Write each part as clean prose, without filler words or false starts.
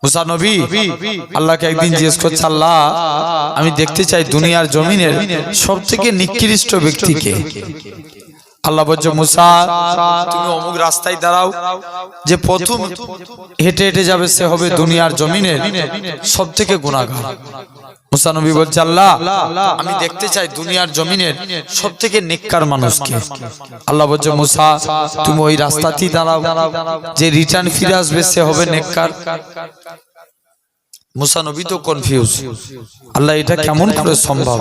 মুসা নবী আল্লাহকে একদিন জিজ্ঞেস করছে, আল্লাহ আমি দেখতে চাই দুনিয়ার জমিনের সবথেকে নিকৃষ্ট ব্যক্তিকে। আল্লাহ বলছে, মুসা তুমি অমুক রাস্তায় দাঁড়াও, যে প্রথম হেঁটে হেঁটে যাবে সে হবে দুনিয়ার জমিনের সবথেকে গুনাহগার। মুসা নবী বলছে, আল্লাহ আমি দেখতে চাই দুনিয়ার জমিনের সবথেকে নেককার মানুষকে। আল্লাহ বলছে, মুসা তুমি ওই রাস্তাতেই দাঁড়াও, যে রিটার্ন ফিরে আসবে সে হবে নেককার। মুসা নবী তো কনফিউজ, আল্লাহ এটা কেমন করে সম্ভব?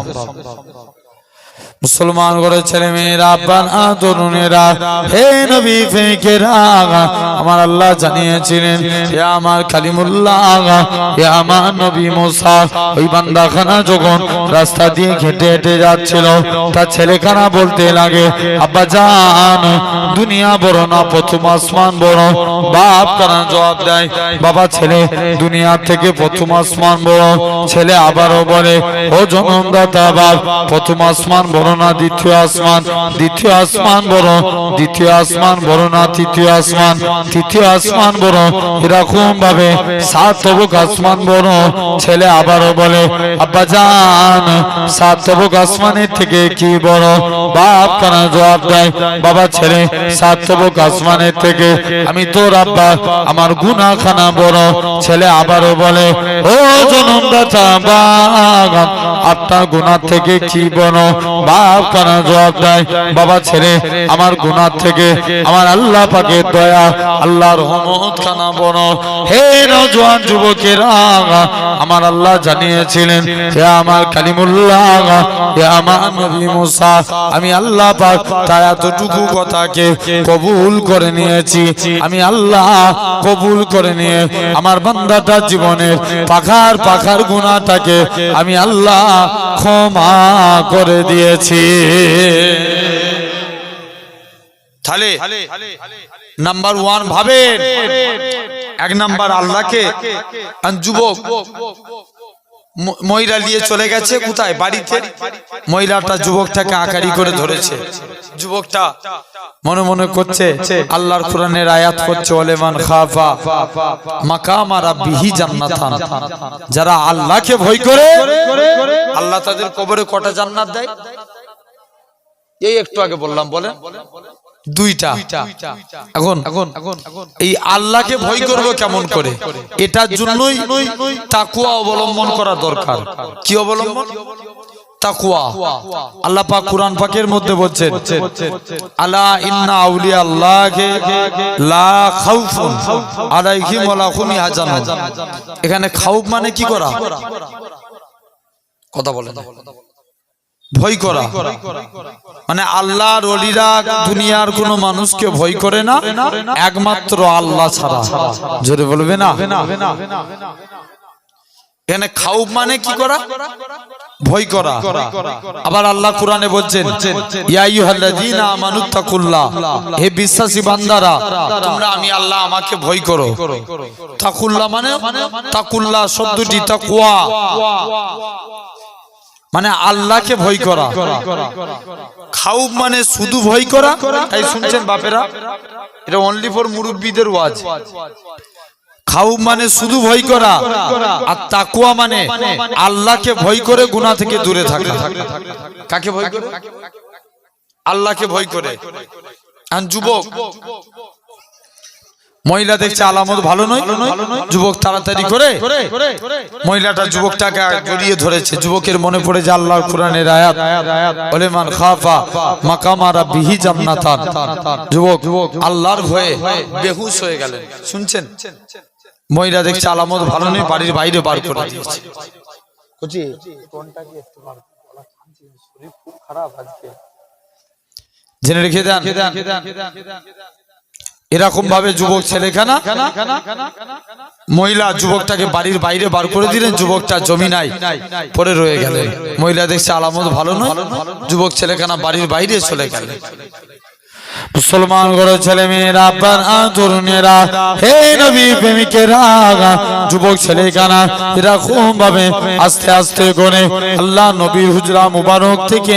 মুসলমান করে ছেলে মেয়েরা, আব্বারা, তরুণেরা, হে নবী ফেকেরা, আমার আল্লাহ জানিয়েছিলেন, হে আমার কালিমুল্লাহ, হে আমার নবী মুসা, ওই বান্দাখানা যখন রাস্তা দিয়ে হেঁটে হেঁটে যাচ্ছিল, তার ছেলেখানা বলতে লাগে, আব্বা জান দুনিয়া বড় না প্রথম আসমান বড়? বাপ কানা জবাব দেয়, বাবা ছেলে দুনিয়া থেকে প্রথম আসমান বড়। ছেলে আবারও বলে, ও জনমদাতা বাপ, প্রথম আসমান বড় না দ্বিতীয় আসমান? দ্বিতীয় আসমান বড়। দ্বিতীয় আসমান বড় না তৃতীয় আসমান? তৃতীয় আসমান বড়। এরকম ভাবে 7 তবক আসমান বড়। ছেলে আবারও বলে, আব্বা জান 7 তবক আসমানের থেকে কি বড়? বাপ কানা জবাব দেয়, বাবা ছেলে 7 তবক আসমানের থেকে আমি তোর আব্বা আমার গুনাহখানা বড়। ছেলে আবারও বলে, ও জনমদাতা বাপ, আপনার গুনাহ থেকে কি বড়? বাপ কানা জবাব দেয়, বাবা ছেলে আমার গুনাহ থেকে আমার আল্লাহ পাকের দয়া, আল্লাহর রহমত খানা বড়। হে নওজোয়ান যুবকেরা, আমার আল্লাহ জানিয়েছিলেন, হে আমার কালিমুল্লাহ, হে আমার নবী মুসা, আমি আল্লাহ পাক তার এতটুকু কথাকে কবুল করে নিয়েছি। আমি আল্লাহ কবুল করে নিয়ে আমার বান্দাটার জীবনের পাখার পাখার গুনাহটাকে আমি আল্লাহ ক্ষমা করে দিয়েছি। তাহলে নাম্বার 1 ভাবেন, 1 নাম্বার আল্লাহকে। যুবক মহিলা নিয়ে চলে গেছে কোথায়? বাড়িতে। মহিলাটা যুবকটাকে আকারি করে ধরেছে। যুবকটা মনে মনে করছে, আল্লাহর কোরআনের আয়াত পড়ছে, ওয়ালিমান খাফা মাকাম রাব্বিহি জান্নাতান, যারা আল্লাহকে ভয় করে আল্লাহ তাদের কবরে কটা জান্নাত দেয়? এই একটু আগে বললাম, বলেন 2টা। এখন এই আল্লাহকে ভয় করবো কেমন করে? এটার জন্যই তাকওয়া অবলম্বন করা দরকার। কি অবলম্বন? তাকওয়া। আল্লাহ পাক কুরআন পাকের মধ্যে বলছেন, আলা ইন্না আউলিয়া আল্লাহি লা খাউফুন আলাইহিম ওয়া লা হুম ইয়াহজানুন। এখানে খাউফ মানে কি করা? কথা বলেন, ভয় করা। মানে আল্লাহর ওলিরা দুনিয়ার কোনো মানুষকে ভয় করে না, একমাত্র আল্লাহ ছাড়া। জোরে বলবে না? এখানে খাউফ মানে কি করা? ভয় করা। আবার আল্লাহ কোরআনে বলছেন, ইয়া আইয়ুহাল্লাযীনা আমানুত্তাকুল্লাহ, হে বিশ্বাসী বান্দারা তোমরা আমি আল্লাহ আমাকে ভয় করো। তাকুল্লাহ মানে, তাকুল্লাহ শব্দটি তাকওয়া মানে আল্লাহকে ভয় করা। খাউফ মানে শুধু ভয় করা। তাই শুনছেন বাপেরা, এটা অনলি ফর মুরব্বীদের ওয়াজ। খাউফ মানে শুধু ভয় করা, আর তাকওয়া মানে আল্লাহকে ভয় করে গুনাহ থেকে দূরে থাকা। কাকে ভয় করে? আল্লাহকে ভয় করে। আর যুবক মহিলা দেখছে আলামত ভালো নয়, যুবক তাড়াতাড়ি করে মহিলাটা যুবকটাকে জড়িয়ে ধরেছে। যুবকের মনে পড়ে যে আল্লাহর কোরআনের আয়াত, ওয়ালিমান খাফা মাকাম রাব্বিহি জান্নাতান। যুবক আল্লাহর ভয়ে বেহুশ হয়ে গেলেন। শুনছেন? মহিলা দেখছে আলামত ভালো নয়, বাড়ির বাইরে বার করে দিয়েছে। জেনে রেখে দেন, এরকম ভাবে যুবক ছেলেখানা মহিলা যুবকটাকে বাড়ির বাইরে বার করে দিলেন। যুবকটা জমিনায় পড়ে রয়ে গেলেন। মহিলা দেখছে আলামত ভালো নয়, যুবক ছেলেখানা বাড়ির বাইরে চলে গেলেন। মুসলমান ঘর ছেলে মেয়েরা তরুণেরা হে নবী প্রেমিকেরা যুবক ছেলে কানা এরা খুব ভাবে আস্তে আস্তে করে আল্লাহ নবীর হুজরা মুবারক থেকে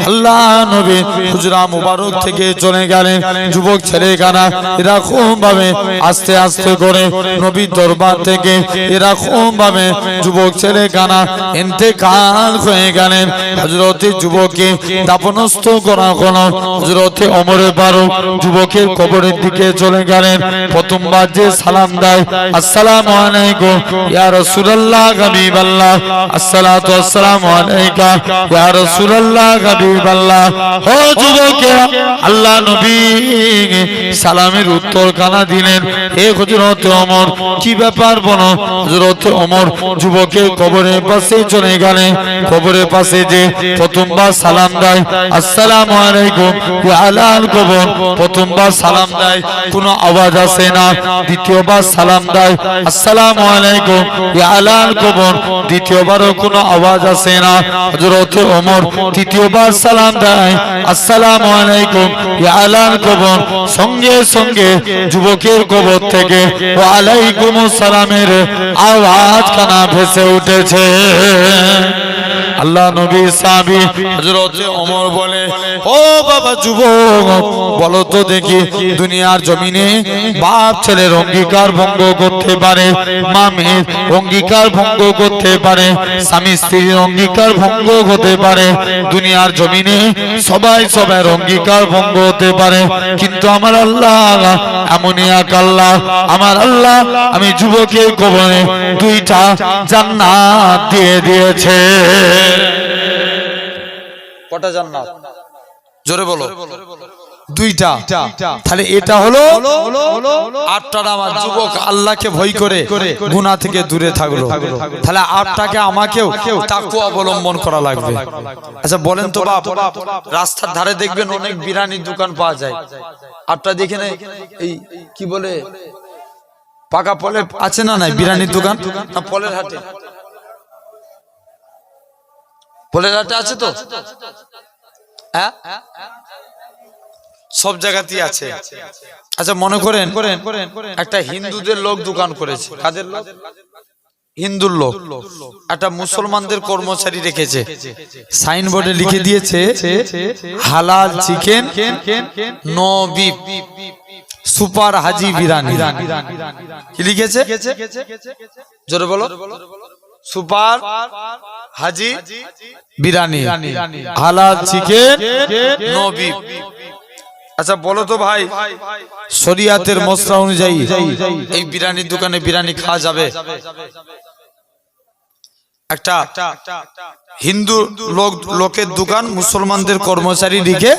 আল্লাহ নবীর হুজরা মুবারক থেকে চলে গেলেন যুবক ছেলে কানা এরা খুব ভাবে আস্তে আস্তে করে নবীর দরবার থেকে এরা খুব ভাবে যুবক ছেলে কানা ইন্তেকাল হয়ে গেলেন হযরতে যুবককে দাফনস্থ করা হলো হযরতে ওমর ফারুক যুবকের কবরের দিকে চলে গেলেন প্রথমবার যে সালাম দেয় আসসালামু আলাইকুম ইয়া রাসূলুল্লাহ হাবিবাল্লাহ আসসালাতু ওয়াসসালামু আলাইকা ইয়া রাসূলুল্লাহ হাবিবাল্লাহ ও যুবকেরা আল্লাহ নবী সালামের উত্তর কানা দিলেন হে হযরতে ওমর কি ব্যাপার বলো হযরতে ওমর যুবকের কবরের পাশে চলে গেলেন কবরের পাশে যে প্রথমবার সালাম দেয় আসসালামু আলাইকুম ইয়া আলাল কবর প্রথমবার সালাম দেয় কোনো আওয়াজ আসে না দ্বিতীয়বার সালাম দেয় আসসালামু আলাইকুম ইয়া আলাল কবর দ্বিতীয়বারও কোনো আওয়াজ আসে না হযরতে ওমর তৃতীয়বার সালাম দেয় আসসালামু আলাইকুম ইয়া আলাল কবর সঙ্গে সঙ্গে যুবকের কবর থেকে ওয়া আলাইকুমুস সালামের আওয়াজ কানা ভেসে উঠেছে আল্লাহ নবী সাহাবী হযরতে ওমর বলে ও বাবা যুবক বলো তো দেখি দুনিয়ার জমিনে বাপ ছেলের অঙ্গীকার ভঙ্গ করতে পারে মা মেয়ের অঙ্গীকার ভঙ্গ করতে পারে স্বামী স্ত্রীর অঙ্গীকার ভঙ্গ হতে পারে দুনিয়ার জমিনে সবাই সবার অঙ্গীকার ভঙ্গ হতে পারে কিন্তু আমার আল্লাহ এমনই এক আল্লাহ আমার আল্লাহ আমি যুবকের কবরে দুইটা জান্নাত দিয়ে দিয়েছে কটা জান্নাত জোরে বলো দুইটা তাহলে এটা হলো আটটা আমার যুবক আল্লাহকে ভয় করে গুনাহ থেকে দূরে থাকলো তাহলে আটটাকে আমাকেও তাকওয়া অবলম্বন করা লাগবে আচ্ছা বলেন তো বাপ রাস্তার ধারে দেখবেন অনেক বিরিয়ানির দোকান পাওয়া যায় আটটা দেখে না এই কি বলে পাকা পলে আছে না নাই বিরিয়ানির দোকান না পলের হাটে পলের হাটে আছে তো হ্যাঁ সব জায়গাতেই আছে আচ্ছা মনে করেন একটা হিন্দুদের লোক দোকান করেছে কাদের লোক হিন্দুর লোক একটা মুসলমানদের কর্মচারী রেখেছে সাইনবোর্ডে লিখে দিয়েছে হালাল চিকেন নো বিফ সুপার হাজি বিরিয়ানি কি লিখেছে জোরে বলো সুপার হাজি বিরিয়ানি হালাল চিকেন নো বিফ আচ্ছা বলো তো ভাই শরিয়াতের মশলা অনুযায়ী এই বিরিয়ানির দোকানে বিরিয়ানি খাওয়া যাবে একটা হিন্দু লোকের দোকান মুসলমানদের কর্মচারী লিখে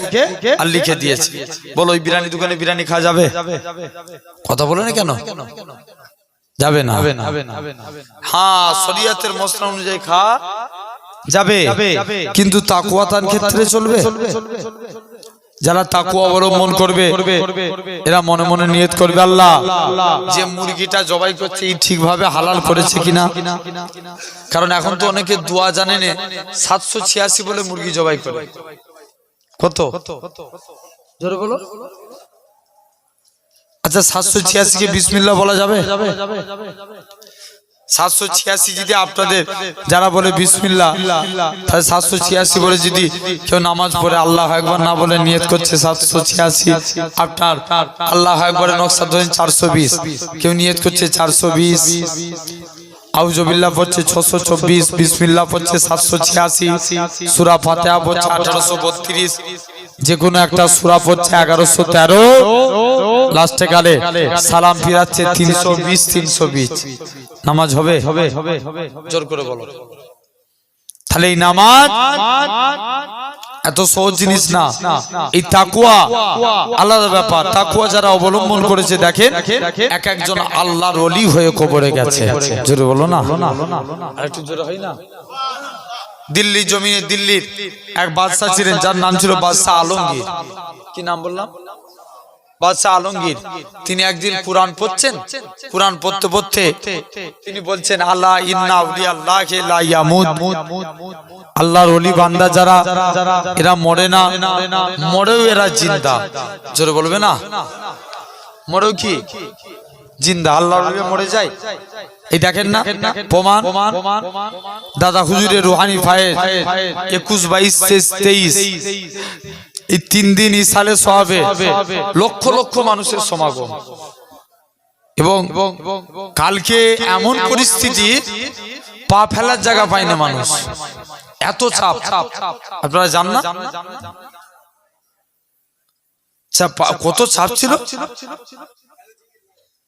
আর লিখে দিয়েছে বলো ওই বিরিয়ানি দোকানে বিরিয়ানি খাওয়া যাবে কথা বলে না কেন যাবে না হ্যাঁ শরিয়াতের মশলা অনুযায়ী খাওয়া যাবে কিন্তু তাকওয়াতার ক্ষেত্রে চলবে যারা তাকওয়া অবলম্বন করবে এরা মনে মনে নিয়ত করবে আল্লাহ যে মুরগিটা জবাই করছে এই ঠিকভাবে হালাল করেছে কিনা কারণ এখন তো অনেকে দোয়া জানে না 786 বলে মুরগি জবাই করে কত জোরে বলো আচ্ছা 786 কে বিসমিল্লাহ বলা যাবে 786 যদি আপনাদের যারা বলে বিসমিল্লাহ তাহলে 786 বলে যদি কেউ নামাজ পড়ে আল্লাহু আকবার না বলে নিয়ত করছে 786 আপনার আল্লাহু আকবারের নকশা ধরেন 420 কেউ নিয়ত করছে 420 আউযুবিল্লাহ পড়ছে 624 বিসমিল্লাহ পড়ছে 786 সূরা ফাতিহা পড়ছে 1832 যে কোনো একটা সূরা পড়ছে 1113 লাস্টে গেলে সালাম ফিরাচ্ছে 320 নামাজ হবে জোর করে বলো তাহলে এই নামাজ এত সহজ জিনিস না এই তাকওয়া আলাদা ব্যাপার তাকওয়া যারা অবলম্বন করেছে দেখেন এক একজন আল্লাহর ওলি হয়ে কবরে গেছে জোরে বলো না আরেকটু জোরে হয় না দিল্লি জমিনে দিল্লির এক বাদশা ছিলেন যার নাম ছিল বাদশা আলমগীর কি নাম বললাম বাদশাহ আলমগীর তিনি একদিন কুরআন পড়ছেন, কুরআন পড়তে পড়তে তিনি বলছেন আল্লাহ ইন্না আউলিয়াল্লাহি লা ইয়ামুত, আল্লাহর ওলি বান্দা যারা এরা মরে না, মরেও এরা জিন্দা। জোরে বলবে না, মরেও কি জিন্দা, আল্লাহর ওলি মরে যায়। এই দেখেন না প্রমাণ, দাদা হুজুরের রুহানি ফায়েজ 21, 22, 23 এই 3 দিন ইসালে সওয়াবে লক্ষ লক্ষ মানুষের সমাগম। এবং কালকে এমন পরিস্থিতি পা ফেলার জায়গা পায় না মানুষ, এত চাপ। আপনারা জান না কত চাপ ছিল,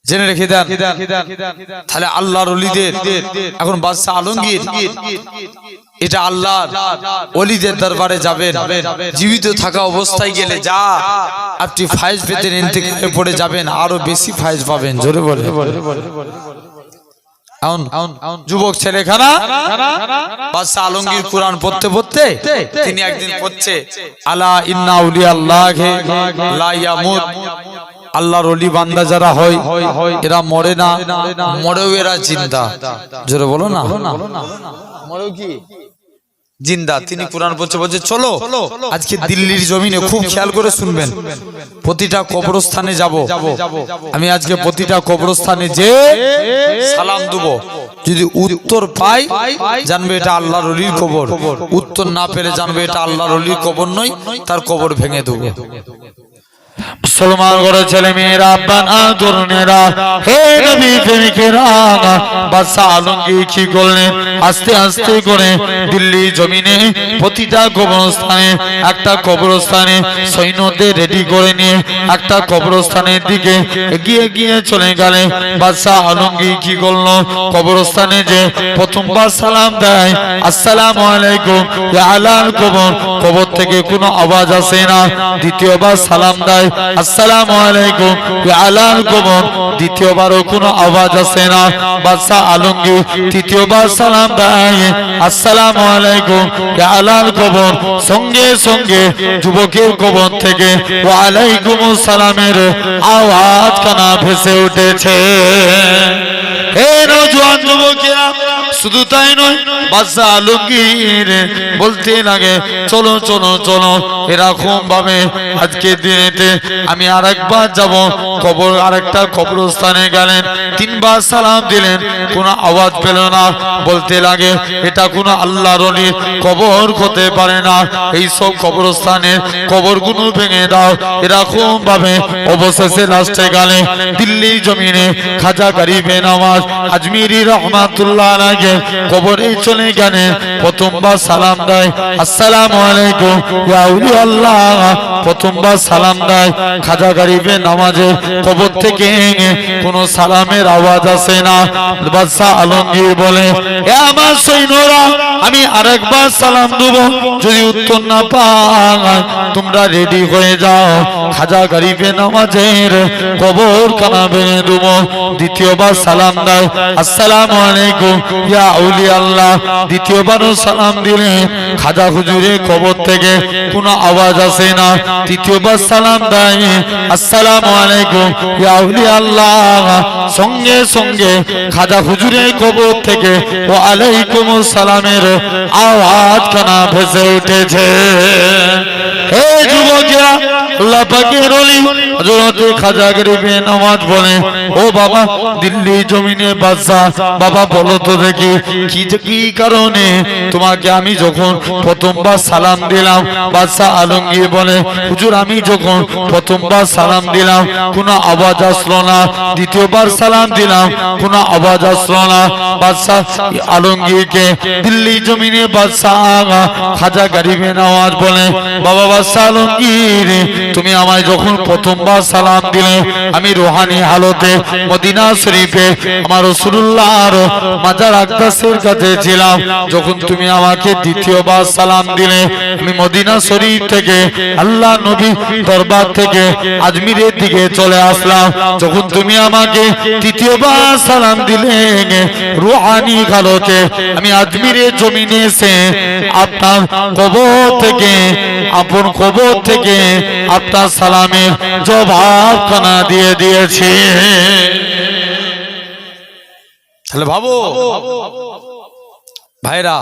জেনে রেখে দেন। তাহলে আল্লাহর ওলিদের এখন বাদশাহ আলমগীর এটা আল্লাহর ওলিদের দরবারে যাবেন, জীবিত থাকা অবস্থায় গেলে যা আপনি ফায়েজ পেতেন ইন্তেকালে পড়ে যাবেন আরো বেশি ফায়েজ পাবেন। জোরে বলে যুবক ছেলেখানা বাদশাহ আলমগীর কুরআন পড়তে পড়তে তিনি একদিন পড়ছে আলা ইন্না আউলিয়াল্লাহি লা ইয়ামুত, আল্লাহর ওলি বান্দা যারা হয় এরা মরে না, মরেও এরা জিন্দা। জোরে বলো না, মরেও কি জিন্দা। তিনি কুরআন পড়ছে, বলছে চলো আজকে দিল্লির জমিনে খুব খেয়াল করে শুনবেন, প্রতিটা কবরস্থানে যাব আমি, আজকে প্রতিটা কবরস্থানে যে সালাম দেব, যদি উত্তর পাই জানবে এটা আল্লাহর ওলির কবর, উত্তর না পেলে জানবে এটা আল্লাহর ওলির কবর নয়, তার কবর ভেঙে দেব। মুসলমান ঘরের ছেলে মেয়েরা, আব্বানা তরুণেরা, হে নবী প্রেমিকেরা, বাদশাহ আলমগীর কি করলেন, আস্তে আস্তে করে দিল্লি জমিনে প্রতিটা কবরস্থানে, একটা কবরস্থানে সৈন্যদের রেডি করে নিয়ে একটা কবরস্থানের দিকে এগিয়ে গিয়ে চলে গেলেন। বাদশাহ আলমগীর কি করলো, কবরস্থানে যে প্রথমবার সালাম দেয় আসসালামু আলাইকুম ইয়া আলাল কবর, কবর থেকে কোনো আওয়াজ আসে না। দ্বিতীয়বার সালাম দেয় আসসালামু আলাইকুম ইয়া আলাল কবর, দ্বিতীয়বারও কোনো আওয়াজ আসে না। বাদশাহ আলমগীর তৃতীয়বার সালাম দেয় আসসালামু আলাইকুম ইয়া আলাল কবর, সঙ্গে সঙ্গে যুবকের কবর থেকে ওয়া আলাইকুমুস সালামের আওয়াজ কানা ভেসে উঠেছে। হে নওজোয়ান যুবকেরা, শুধু তাই নয়, বাদশাহ আলমগীর বলতে লাগে চলো চলো চলো, এরকম ভাবে আজকের দিনেতে আমি আরেকবার যাব কবর, আরেকটা কবরস্থানে গেলেন, 3 বার সালাম দিলেন, কোনো আওয়াজ পেল না। বলতে লাগে এটা কোনো আল্লাহর ওলির কবর হতে পারে না, এই সব কবরস্থানের কবরগুলো ভেঙে দাও। এরকম ভাবে অবশেষে লাস্টে গেলে দিল্লি জমিনে খাজা গরিবে নওয়াজ আজমিরি রহমাতুল্লাহ আলাইহি কবরে চলে গেলেন। প্রথমবার সালাম দেয় আসসালামু আলাইকুম ইয়া আউলিয়াল্লাহ, প্রথমবার সালাম দেয় খাজা গরিবে নওয়াজের কবর থেকে কোনো সালামের আওয়াজ আসে না। বাদশাহ আলমগীর বলে এ আমার সৈন্যরা, আমি আরেকবার সালাম দেব, যদি উত্তর না পাই তোমরা রেডি হয়ে যাও, খাজা গরিবে নওয়াজের কবর খানা ভেঙে দেব। দ্বিতীয়বার সালাম দেয় আসসালামু আলাইকুম ইয়া আউলিয়াল্লাহ, দ্বিতীয়বারও সালাম দিলেন, খাজা হুজুরের কবর থেকে কোনো আওয়াজ আসে না। তৃতীয়বার সালাম দেয় আসসালামু আলাইকুম ইয়া আউলিয়াল্লাহ, সঙ্গে সঙ্গে খাজা হুজুরের কবর থেকে ওয়া আলাইকুমুস সালামের আওয়াজ কানা ভেসে উঠেছে। হে যুবকেরা, আল্লাহ পাকের ওলি হযরত খাজা গরিবে নওয়াজ বলে ও বাবা দিল্লি জমিনে বাদশা, বাবা বলো তো দেখি কি কারণে তোমাকে আমি যখন প্রথমবার সালাম দিলাম। বাদশা আলমগীর বলে হুজুর আমি যখন প্রথমবার সালাম দিলাম কোনো আওয়াজ আসলো না, দ্বিতীয়বার সালাম দিলাম কোনো আওয়াজ আসলো না। বাদশা আলমগীরকে দিল্লি জমিনে বাদশা খাজা গরিবে নওয়াজ বলে বাবা বাদশা আলমগীর, তুমি আমায় যখন প্রথমবার সালাম দিলে আমি রুহানি হালতে মদিনা শরীফে আমার রাসূলুল্লাহর মাজার আকদাসের কাছে ছিলাম। যখন তুমি আমাকে দ্বিতীয়বার সালাম দিলে আমি মদিনা শরীফ থেকে আল্লাহ নবী দরবার থেকে আজমিরের দিকে চলে আসলাম। যখন তুমি আমাকে তৃতীয়বার সালাম দিলে রুহানি হালতে আমি আজমিরের জমিনে এসে আপনার কবর থেকে আপন কবর থেকে আপনার সালামের জবাব কানা দিয়ে দিয়েছে। তাহলে ভাবো ভাইরা,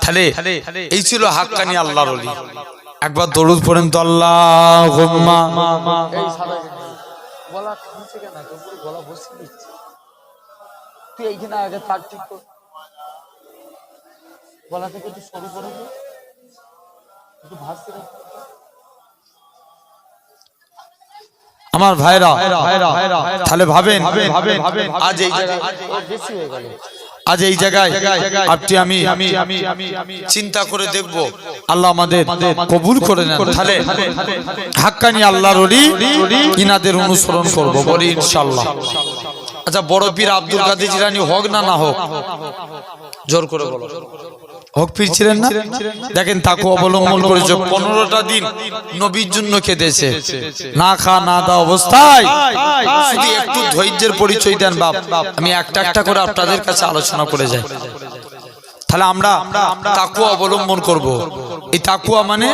তাহলে এই ছিল হাক্কানি আল্লাহর ওলি। একবার দরুদ পড়েন তো আল্লাহুম্মা। এই সাদা গলা খামছে কেন? তো পুরো গলা বসিয়ে দিচ্ছে। তুই এইখানে আগে তার ঠিক কর, গলা থেকে একটু সরু করে দে, একটু ভাসতে দে। আমার ভাইরা, তাহলে ভাবেন আজ এই জায়গায় বেশি হয়ে গেল। আজ এই জায়গায় আপনি আমি চিন্তা করে দেখব, আল্লাহ আমাদের কবুল করে নেন। তাহলে হাক্কানি আল্লাহর ওলি ইনাদের অনুসরণ করব, বলি ইনশাআল্লাহ। আচ্ছা, বড় পীর আব্দুল কাদের জিলানী হোক না না হোক, জোর করে বলো। হক পীর ছিলেন না? দেখেন তাকে অবলম্বন করেছে, 15টা দিন নবীর জন্য কেঁদেছে, না খা না দা অবস্থায়। শুধু একটু ধৈর্যের পরিচয় দেন বাপ। আমি একটা একটা করে আপনাদের কাছে আলোচনা করে যাই। তাহলে আমরা তাকুয়া অবলম্বন করব। এই তাকুয়া মানে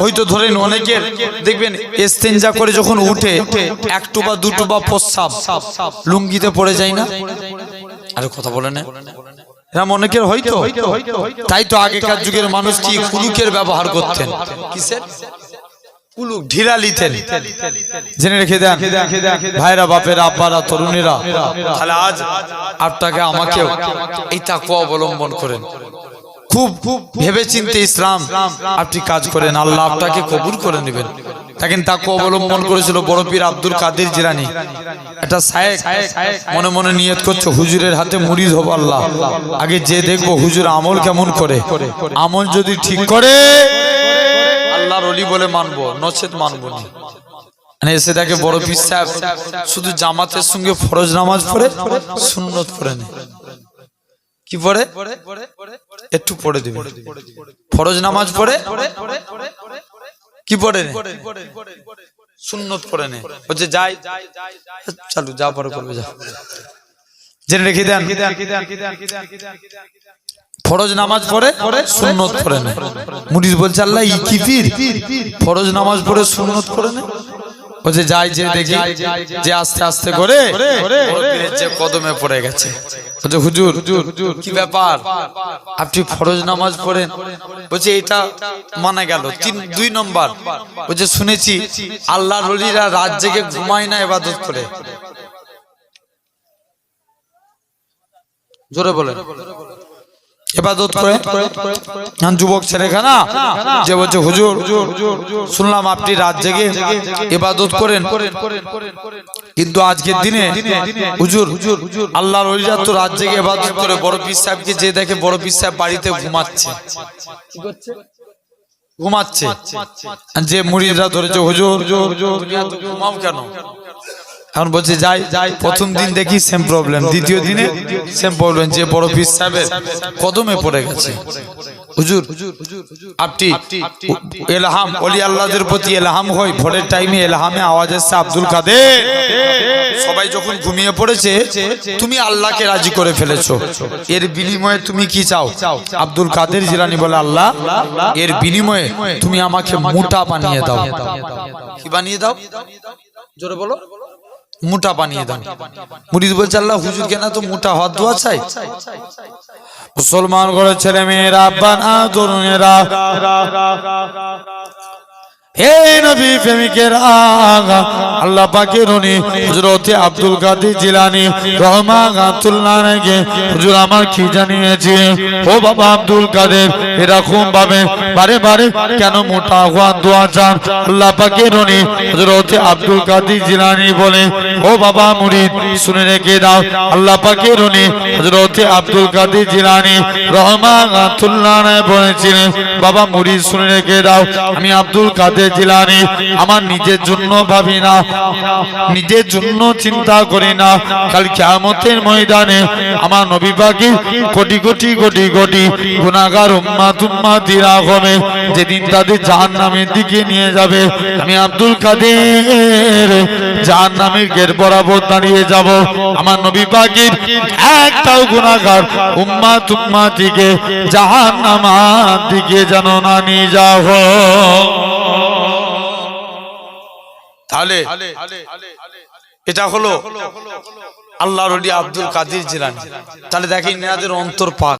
হয়তো ধরেন অনেকের দেখবেন ইস্তেঞ্জা করে যখন উঠে একটু বা দুটো বা প্রস্রাব লুঙ্গিতে পড়ে যায় না? আরে কথা বলে না, এরকম অনেকের হয়তো। তাই তো আগেকার যুগের মানুষ কি কুলুকের ব্যবহার করতেন, কিসের কুলুক, ঢিলা লিতেন। জেনে রেখে দেন ভাইরা, বাপেরা, আব্বারা, তরুণীরা। তাহলে আজ আপনাকে আমাকেও এই তাকওয়া অবলম্বন করেন, খুব ভেবে চিন্তে ইসলাম আপনি কাজ করেন, আল্লাহ আপনাকে কবুল করে নেবেন। দেখেন তাকওয়া অবলম্বন করেছিল বড় পীর আব্দুল কাদের জিলানী। এটা শায়েখ মনে মনে নিয়ত করছে, হুজুরের হাতে মুরিদ হব আল্লাহ। আগে যে দেখবো হুজুর আমল কেমন করে, আমল যদি ঠিক করে আল্লাহর ওলি বলে মানবো, নচেত মানবো না। মানে এসে দেখে বড় পীর সাহেব শুধু জামাতের সঙ্গে ফরজ নামাজ পড়ে, সুন্নত পড়ে নেই। কি পড়ে? একটু পড়ে দিবে। ফরজ নামাজ পড়ে, কি পড়ে নে? সুন্নত পড়ে নে। বলছে যাই চালু, যা পরে করবে যা। জেনে রেখে দেন ফরজ নামাজ পড়ে, সুন্নত পড়ে না। মুরিদ বলছে আল্লাহ ই কি পীর, ফরজ নামাজ পড়ে সুন্নত পড়ে না? বলছে যাই যে দেখি, যে আস্তে আস্তে করে যে কদমে পড়ে গেছে। বলছে হুজুর কি ব্যাপার, আপনি ফরজ নামাজ পড়েন? বলছে এটা মানা গেল। 2 নম্বর বলছে শুনেছি আল্লাহর ওলিরা রাত জেগে ঘুমায় না, ইবাদত করে। জোরে বলেন, ইবাদত করে। যুবক ছেলেখানা যে বলছে হুজুর শুনলাম আপনি রাত জেগে ইবাদত করেন, কিন্তু আজকের দিনে হুজুর আল্লাহর ওলিরা তো রাত জেগে ইবাদত করে, বড় পীর সাহেবকে যে দেখে বড় পীর সাহেব বাড়িতে ঘুমাচ্ছে। কি করছে? ঘুমাচ্ছে। যে মুরিদরা ধরেছে হুজুর ঘুমাও কেন? এখন বলছে যাই, প্রথম দিন দেখি সেম প্রবলেম, দ্বিতীয় দিনে সেম প্রবলেম, যে বড় পীর সাহেবের কদমে পড়ে গেছে। হুজুর আপনি ইলহাম, ওলি আল্লাহদের প্রতি ইলহাম হয়, ভোরের টাইমে ইলহামে আওয়াজ আসছে আব্দুল কাদের, সবাই যখন ঘুমিয়ে পড়েছে তুমি আল্লাহকে রাজি করে ফেলেছো, এর বিনিময়ে তুমি কি চাও? আব্দুল কাদের জিলানী বলে আল্লাহ এর বিনিময়ে তুমি আমাকে মোটা বানিয়ে দাও। কি বানিয়ে দাও? জোরে বলো। মোটা বানিয়ে দাও। মুরিদ বলছে আল্লাহ হুজুর কেন তো মোটা হওয়ার দোয়া চাই? মুসলমান করে ছেলে মেয়েরা, আব্বানা তরুণেরা, হে নবী প্রেমিকেরা, আল্লাহ পাকের উনি হযরত আব্দুল কাদের জিলানী রাহমাতুল্লাহ আলাইহি হুজুর আমার কি জানিয়েছে, ও বাবা আব্দুল কাদের এরকম ভাবে বারে বারে কেন মোটা হওয়ার দোয়া চান? আল্লাহ পাকের উনি হযরত আব্দুল কাদের জিলানী বলে, ও বাবা মুরিদ শুনে রেখে দাও, আল্লাহ পাকের উনি হযরত আব্দুল কাদের জিলানী রাহমাতুল্লাহ আলাইহি বলেছিলেন, বাবা মুরিদ শুনে রেখে দাও, আমি আব্দুল কাদের জিলানী আমার নিজের জন্য ভাবি না, নিজের জন্য চিন্তা করি না, কাল কিয়ামতের ময়দানে আমার নবী পাকের কোটি কোটি কোটি কোটি গুনাহগার উম্মতিরা হবে, যেদিন তাদের জাহান্নামের দিকে নিয়ে যাবে, আমি আব্দুল কাদের জাহান্নামের গেট বরাবর দাঁড়িয়ে যাব, আমার নবী পাকের একটাও গুনাহগার উম্মতিকে জাহান্নামের দিকে যেন না নিয়ে যাও। তাহলে এটা হলো আল্লাহর ওলি আব্দুল কাদের জিলানী। তাহলে দেখেন এনাদের অন্তর পাক।